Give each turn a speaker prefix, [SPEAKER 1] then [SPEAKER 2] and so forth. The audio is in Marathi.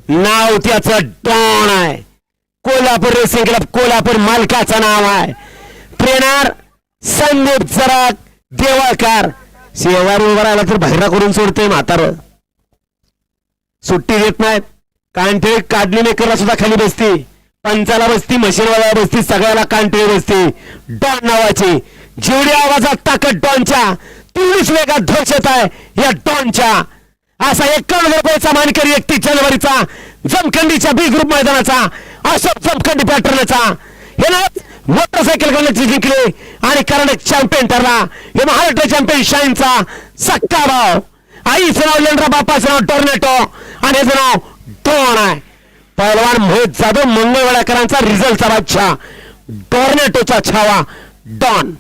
[SPEAKER 1] नाव त्याचं डॉन आहे. कोल्हापूर रेसिंग क्लब कोल्हापूर मालकाचं नाव आहे. ट्रेनर संदीप जराक देवळकर. शेवारी उभा राहिला तर बाहेर करून सोडते म्हातार, सुट्टी देत नाहीत. कांठे काढली मेकरला सुद्धा खाली बसती, पंचाला बसती, मशीनवाला बसती, सगळ्याला कांठे बसती. डॉन नावाची जेवढी आवाजात ताकद डॉनच्या तेवढीच वेगात ध्वजत आहे या डॉनच्या. असा 51 रुपयाचा मानकरी 31 जानेवारीचा जमखंडीच्या बी ग्रुप मैदानाचा अशोक जमखंडी पॅटर्नचा हे ना मोटरसायकल गणित जिंकले आणि कर्नाटक चॅम्पियन ठरला. हे महाराष्ट्र चॅम्पियन शाईनचा सक्का भाव. आईचं नाव लेंड्रा, बापाचं नाव टॉर्नेटो आणि याचं नाव डॉन आहे. पहिलवान मोहित जाधव मंगळवेळाकरांचा रिझल्टचा बादशाह, टॉर्नेटोचा छावा डॉन.